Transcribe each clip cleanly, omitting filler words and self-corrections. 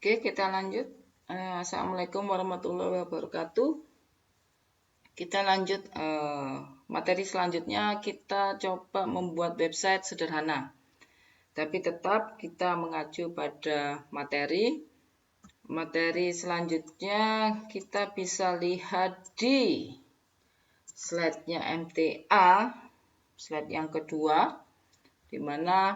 Oke, kita lanjut. Assalamualaikum warahmatullahi wabarakatuh. Kita lanjut materi selanjutnya. Kita coba membuat website sederhana. Tapi tetap kita mengacu pada materi. Materi selanjutnya kita bisa lihat di slide-nya MTA, slide yang kedua, di mana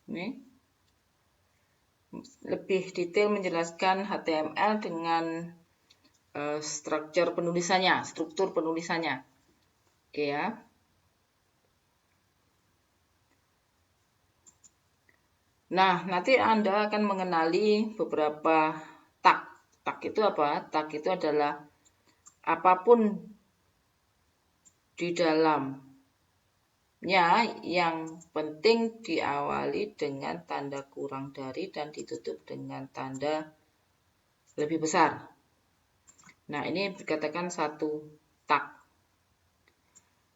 ini lebih detail menjelaskan HTML dengan struktur penulisannya. Oke ya. Nah, nanti Anda akan mengenali beberapa tag. Tag itu apa? Tag itu adalah apapun di dalamnya yang penting diawali dengan tanda kurang dari dan ditutup dengan tanda lebih besar. Nah, ini dikatakan satu tag.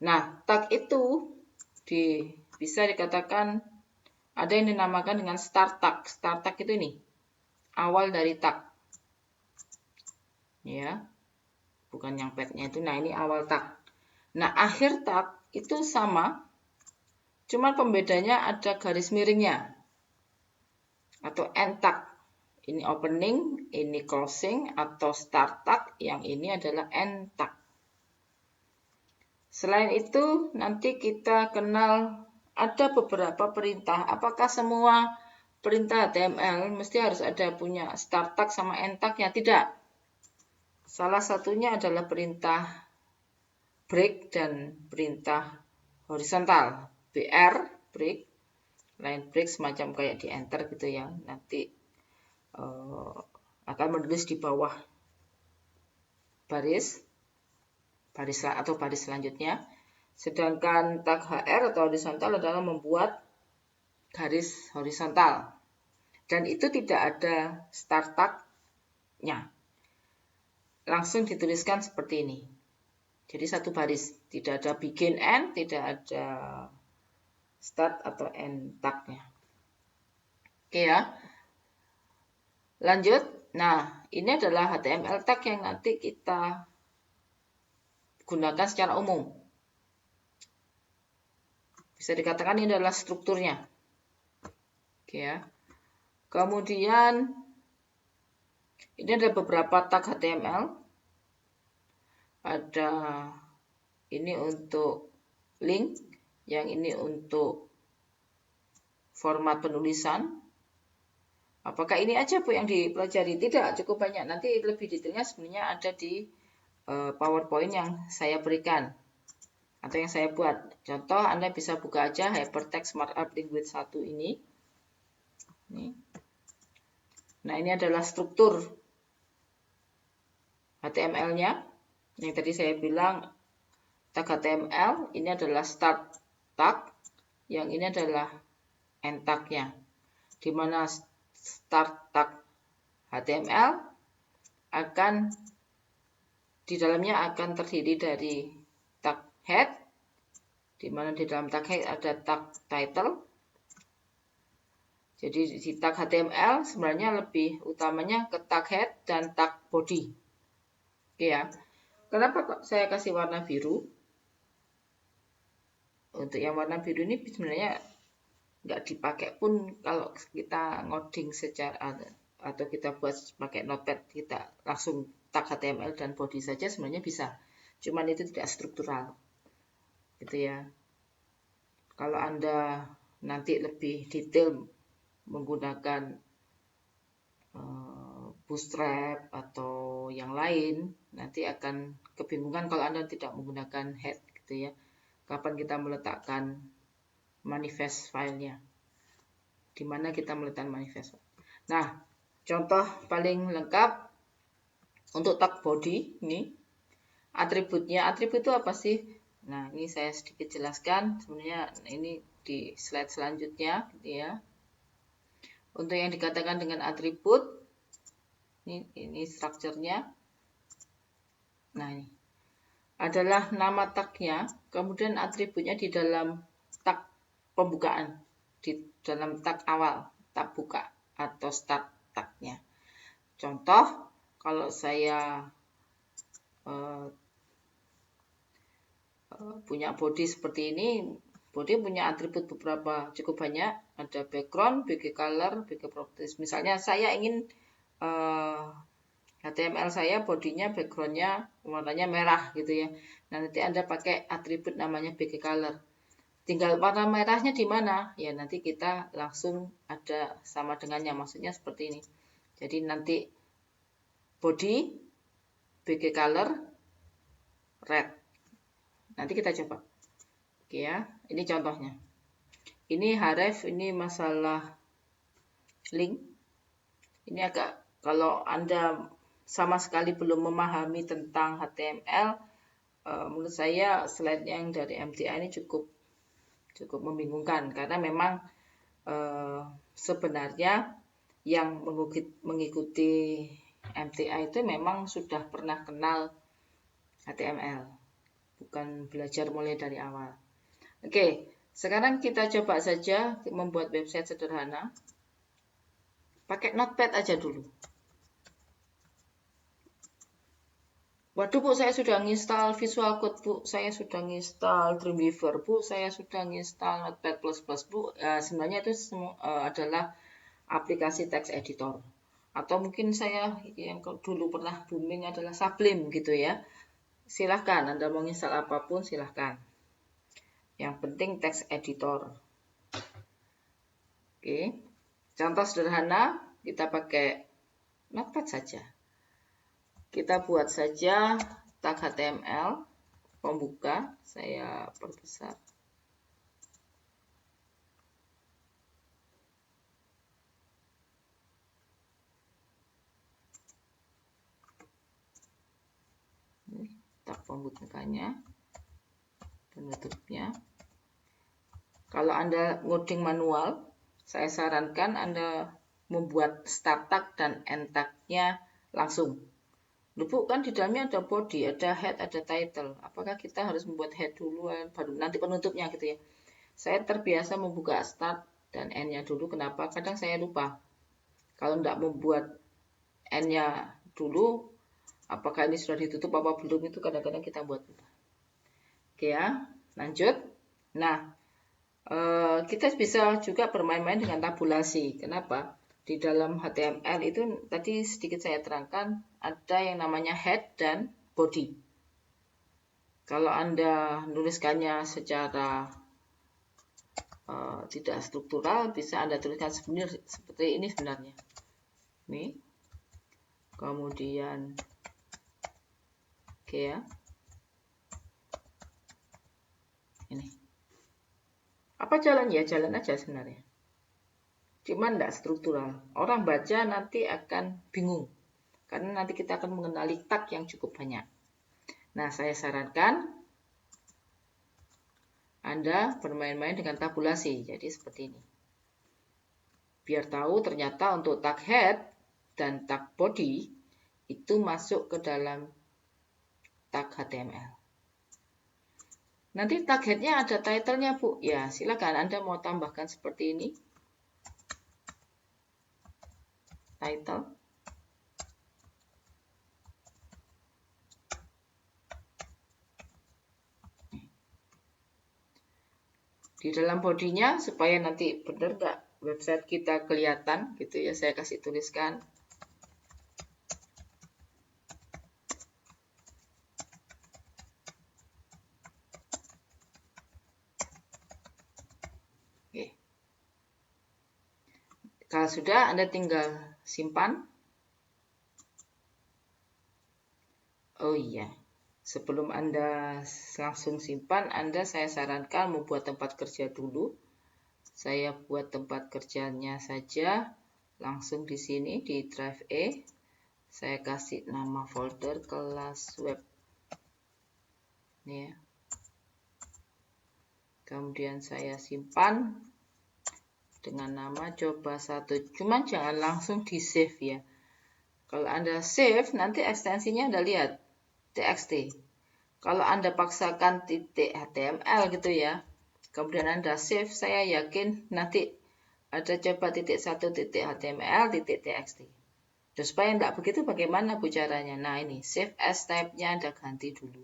Nah, tag itu bisa dikatakan ada yang dinamakan dengan start tag. Start tag itu ini, awal dari tag. Ya, bukan yang pad-nya itu. Nah, ini awal tag. Nah, akhir tag itu sama, cuma pembedanya ada garis miringnya. Atau end tag. Ini opening, ini closing, atau start tag. Yang ini adalah end tag. Selain itu, nanti kita kenal ada beberapa perintah. Apakah semua perintah HTML mesti harus ada punya start tag sama end tag-nya? Tidak. Salah satunya adalah perintah break dan perintah horizontal. BR, break, line break semacam kayak di enter gitu ya. Nanti akan menulis di bawah baris selanjutnya. Sedangkan tag HR atau horizontal adalah membuat garis horizontal. Dan itu tidak ada start tag-nya. Langsung dituliskan seperti ini. Jadi satu baris, tidak ada begin end, tidak ada start atau end tag-nya. Oke ya. Lanjut. Nah, ini adalah HTML tag yang nanti kita gunakan secara umum. Bisa dikatakan ini adalah strukturnya. Oke ya. Kemudian ini ada beberapa tag HTML. Ada ini untuk link, yang ini untuk format penulisan. Apakah ini aja Bu yang dipelajari? Tidak, cukup banyak. Nanti lebih detailnya sebenarnya ada di PowerPoint yang saya berikan atau yang saya buat. Contoh, Anda bisa buka aja Hypertext Markup Language 1 ini. Nah, ini adalah struktur HTML-nya. Yang tadi saya bilang tag HTML, ini adalah start tag, yang ini adalah end tag-nya. Di mana start tag HTML di dalamnya akan terdiri dari tag head, di mana di dalam tag head ada tag title. Jadi di tag HTML sebenarnya lebih utamanya ke tag head dan tag body. Oke ya. Kenapa kok saya kasih warna biru? Untuk yang warna biru ini sebenarnya nggak dipakai pun kalau kita ngoding secara atau kita buat pakai notepad, kita langsung tag HTML dan body saja sebenarnya bisa. Cuman itu tidak struktural. Gitu ya. Kalau Anda nanti lebih detail menggunakan Bootstrap atau yang lain, nanti akan kebingungan kalau Anda tidak menggunakan head gitu ya. Kapan kita meletakkan manifest filenya? Di mana kita meletakkan manifest? Nah, contoh paling lengkap untuk tag body ini, atributnya. Atribut itu apa sih? Nah, ini saya sedikit jelaskan. Sebenarnya ini di slide selanjutnya, gitu ya. Untuk yang dikatakan dengan atribut, ini strukturnya. Nah, ini adalah nama tagnya, kemudian atributnya di dalam tag pembukaan, di dalam tag awal. tab buka atau start tagnya. Contoh, kalau saya punya body seperti ini, body punya atribut beberapa cukup banyak, ada background, bg color, bg properties. Misalnya saya ingin HTML saya bodinya backgroundnya warnanya merah gitu ya. Nah, nanti Anda pakai atribut namanya bg color. Tinggal warna merahnya di mana? Ya nanti kita langsung ada sama dengannya, maksudnya seperti ini. Jadi nanti body bg color red. Nanti kita coba. Oke ya, ini contohnya. Ini href, ini masalah link. Ini agak, kalau Anda sama sekali belum memahami tentang HTML, menurut saya slide yang dari MTI ini cukup membingungkan, karena memang sebenarnya yang mengikuti MTI itu memang sudah pernah kenal HTML, bukan belajar mulai dari awal. Oke, sekarang kita coba saja membuat website sederhana. Pakai Notepad aja dulu. Waduh Bu, saya sudah nginstal Visual Code Bu, saya sudah nginstal Dreamweaver Bu, saya sudah nginstal Notepad++ Bu. Sebenarnya itu adalah aplikasi text editor. Atau mungkin saya yang dulu pernah booming adalah Sublime gitu ya. Silahkan, Anda mau nginstal apapun silahkan. Yang penting text editor. Oke, contoh sederhana, kita pakai Notepad saja. Kita buat saja tag HTML, pembuka, saya perbesar. Tag pembukanya, penutupnya. Kalau Anda ngoding manual, saya sarankan Anda membuat start tag dan end tag-nya langsung. Bu, kan di dalamnya ada body, ada head, ada title. Apakah kita harus membuat head dulu, baru nanti penutupnya gitu ya? Saya terbiasa membuka start dan end-nya dulu. Kenapa? Kadang saya lupa. Kalau tidak membuat end-nya dulu, apakah ini sudah ditutup apa belum, itu kadang-kadang kita buat. Oke ya, lanjut. Nah, kita bisa juga bermain-main dengan tabulasi. Kenapa? Di dalam HTML itu tadi sedikit saya terangkan, ada yang namanya head dan body. Kalau Anda nuliskannya secara tidak struktural, bisa Anda tuliskan seperti ini sebenarnya. Ini. Kemudian oke ya. Ini. Apa jalan ya? Jalan aja sebenarnya. Cuman tidak struktural. Orang baca nanti akan bingung. Karena nanti kita akan mengenali tag yang cukup banyak. Nah, saya sarankan Anda bermain-main dengan tabulasi. Jadi seperti ini. Biar tahu ternyata untuk tag head dan tag body itu masuk ke dalam tag HTML. Nanti tag head-nya ada title-nya, Bu. Ya, silakan Anda mau tambahkan seperti ini. Title. Di dalam bodinya supaya nanti benar nggak website kita kelihatan gitu ya, saya kasih tuliskan oke. Kalau sudah Anda tinggal simpan. Oh iya, sebelum Anda langsung simpan, saya sarankan membuat tempat kerja dulu. Saya buat tempat kerjanya saja langsung di sini di drive E. Saya kasih nama folder kelas web. Ini ya. Kemudian saya simpan dengan nama coba 1. Cuman jangan langsung di save ya. Kalau Anda save, nanti ekstensinya Anda lihat txt. Kalau Anda paksakan .html gitu ya, kemudian Anda save, saya yakin nanti ada coba .1.html.txt. Dan supaya tidak begitu bagaimana Bu caranya? Nah ini, save as type-nya Anda ganti dulu.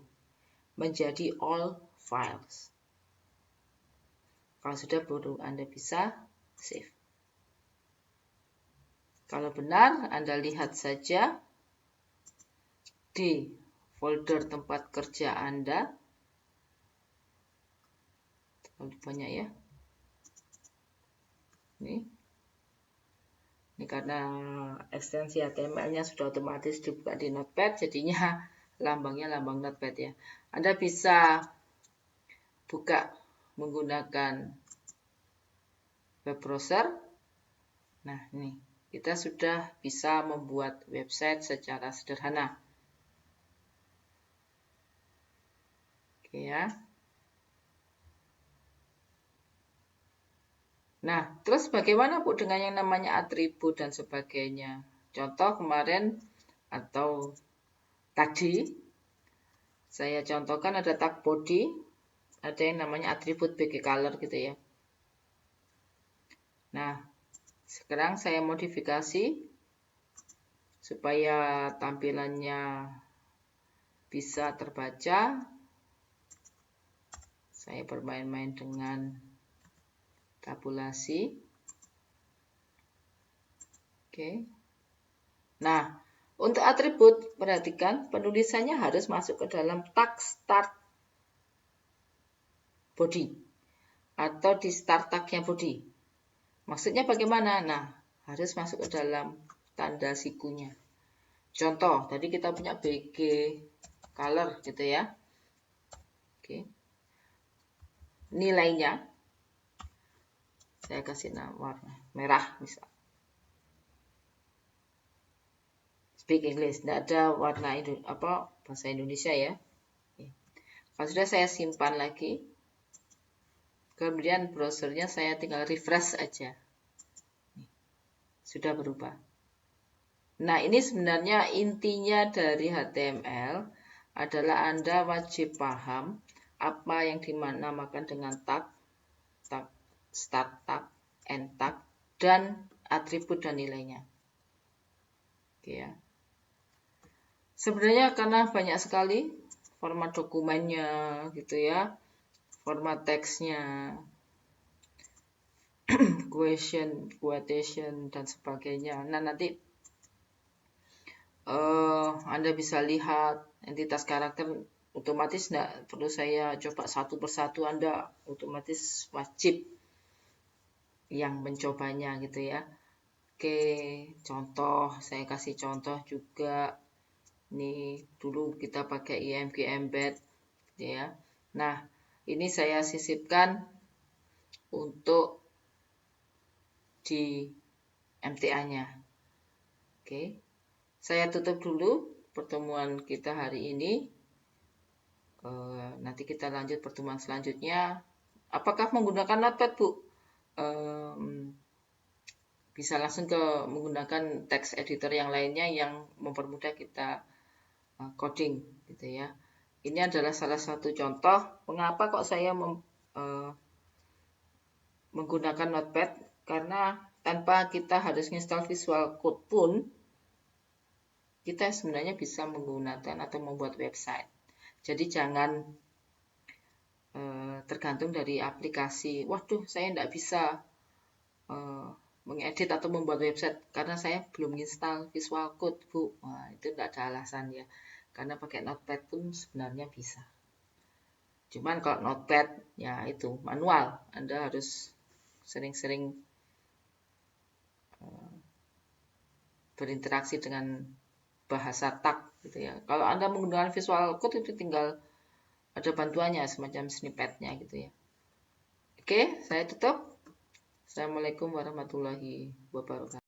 Menjadi all files. Kalau sudah baru Anda bisa save. Kalau benar, Anda lihat saja di folder tempat kerja Anda. Terlalu banyak ya. Ini karena ekstensi HTML-nya sudah otomatis dibuka di Notepad, jadinya lambangnya lambang Notepad ya. Anda bisa buka menggunakan web browser. Nah, ini kita sudah bisa membuat website secara sederhana. Oke ya. Nah, terus bagaimana Bu dengan yang namanya atribut dan sebagainya? Contoh kemarin atau tadi saya contohkan ada tag body, ada yang namanya atribut BG color gitu ya. Nah, sekarang saya modifikasi supaya tampilannya bisa terbaca. Saya bermain-main dengan tabulasi. Oke. Nah, untuk atribut, perhatikan penulisannya harus masuk ke dalam tag start body atau di start tagnya body. Maksudnya bagaimana? Nah, harus masuk ke dalam tanda sikunya. Contoh, tadi kita punya BG color gitu ya. Oke. Nilainya saya kasih nama warna merah misal. Speak English, tidak ada warna bahasa Indonesia ya. Oke. Kalau sudah saya simpan lagi, kemudian browsernya saya tinggal refresh aja. Sudah berubah. Nah, ini sebenarnya intinya dari HTML adalah Anda wajib paham apa yang dinamakan dengan tag, start tag, end tag, dan atribut dan nilainya. Oke ya. Sebenarnya karena banyak sekali format dokumennya gitu ya, format teksnya, quotation dan sebagainya. Nah, nanti Anda bisa lihat entitas karakter otomatis tidak perlu saya coba satu persatu, Anda otomatis wajib yang mencobanya gitu ya. Oke, contoh saya kasih contoh juga. Ini dulu kita pakai IMG embed ya. Nah, ini saya sisipkan untuk di MTA-nya. Oke. Saya tutup dulu pertemuan kita hari ini. Nanti kita lanjut pertemuan selanjutnya. Apakah menggunakan Notepad, Bu? Bisa langsung menggunakan text editor yang lainnya yang mempermudah kita coding gitu ya. Ini adalah salah satu contoh mengapa kok saya menggunakan Notepad, karena tanpa kita harus install Visual Code pun kita sebenarnya bisa menggunakan atau membuat website. Jadi jangan tergantung dari aplikasi. Waduh, saya tidak bisa mengedit atau membuat website karena saya belum install Visual Code, Bu. Nah, itu tidak ada alasan ya. Karena pakai Notepad pun sebenarnya bisa. Cuman kalau Notepad ya itu manual, Anda harus sering-sering berinteraksi dengan bahasa tag gitu ya. Kalau Anda menggunakan Visual Code itu tinggal ada bantuannya semacam snippetnya gitu ya. Oke, saya tutup. Assalamualaikum warahmatullahi wabarakatuh.